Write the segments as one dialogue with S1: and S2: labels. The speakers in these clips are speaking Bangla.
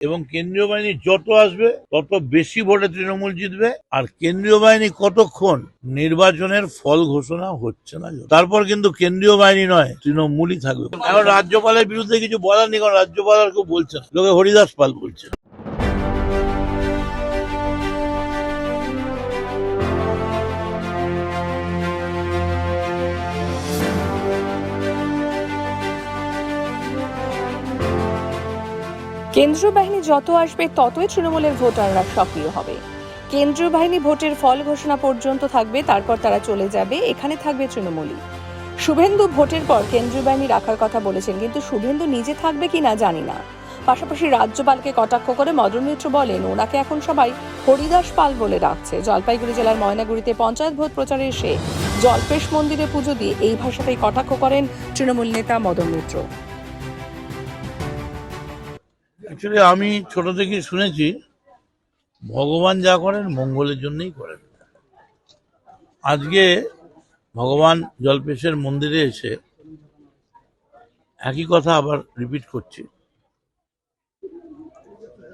S1: এবং কেন্দ্রীয় বাহিনী যত আসবে তত বেশি ভোটে তৃণমূল জিতবে। আর কেন্দ্রীয় বাহিনী কতক্ষণ নির্বাচনের ফল ঘোষণা হচ্ছে না, তারপর কিন্তু কেন্দ্রীয় বাহিনী নয় তৃণমূলই থাকবে। এখন রাজ্যপালের বিরুদ্ধে কিছু বলার নেই, কারণ রাজ্যপাল আর কেউ বলছে না, লোকে হরিদাস পাল বলছে।
S2: কেন্দ্রীয় বাহিনী যত আসবে ততই তৃণমূলের ভোটাররা সক্রিয় হবে। কেন্দ্রীয় বাহিনী ভোটের ফল ঘোষণা পর্যন্ত থাকবে, তারপর তারা চলে যাবে, এখানে থাকবে তৃণমূলই। শুভেন্দু ভোটের পর কেন্দ্রীয় বাহিনী রাখার কথা বলেছেন, কিন্তু শুভেন্দু নিজে থাকবে কিনা জানি না। পাশাপাশি রাজ্যপালকে কটাক্ষ করে মদন মিত্র বলেন ওনাকে এখন সবাই হরিদাস পাল বলে ডাকছে। জলপাইগুড়ি জেলার ময়নাগুড়িতে পঞ্চায়েত ভোট প্রচারে এসে জল্পেশ মন্দিরে পুজো দিয়ে এই ভাষাতেই কটাক্ষ করেন তৃণমূল নেতা মদন মিত্র।
S1: অ্যাকচুয়ালি আমি ছোট থেকে শুনেছি ভগবান যা করেন মঙ্গলের জন্যই করেন। আজকে ভগবান জল্পেশের মন্দিরে এসে একই কথা আবার রিপিট করছি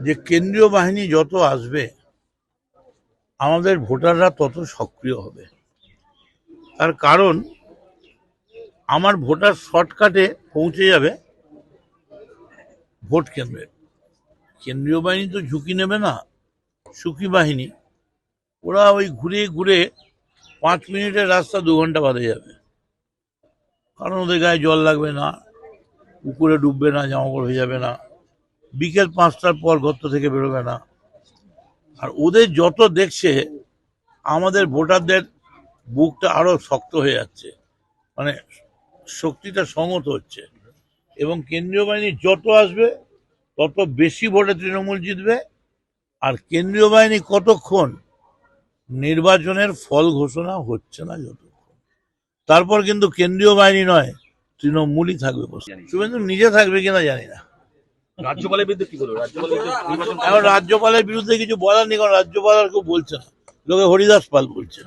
S1: যে কেন্দ্রীয় বাহিনী যত আসবে আমাদের ভোটাররা তত সক্রিয় হবে। তার কারণ আমার ভোটার শর্টকাটে পৌঁছে যাবে ভোট কেন্দ্রে। কেন্দ্রীয় বাহিনী তো ঝুঁকি নেবে না, সুখী বাহিনী। ওরা ওই ঘুরে ঘুরে 5 মিনিটের রাস্তা 2 ঘন্টা বাদে যাবে, কারণ ওদের গায়ে জল লাগবে না, পুকুরে ডুববে না, জামাকাপড় হয়ে যাবে না, বিকেল 5টার পর গর্ত থেকে বেরোবে না। আর ওদের যত দেখছে আমাদের ভোটারদের বুকটা আরো শক্ত হয়ে যাচ্ছে, মানে শক্তিটা সংহত হচ্ছে। এবং কেন্দ্রীয় বাহিনী যত আসবে তত বেশি ভোটে তৃণমূল জিতবে। আর কেন্দ্রীয় বাহিনী কতক্ষণ নির্বাচনের ফল ঘোষণা হচ্ছে না যতক্ষণ, তারপর কিন্তু কেন্দ্রীয় বাহিনী নয় তৃণমূলই থাকবে বসে। শুভেন্দু নিজে থাকবে কিনা জানি না।
S3: রাজ্যপালের বিরুদ্ধে কি বলবো?
S1: এখন রাজ্যপালের বিরুদ্ধে কিছু বলার নেই, কারণ রাজ্যপাল আর কেউ বলছে না, লোকে হরিদাস পাল বলছে।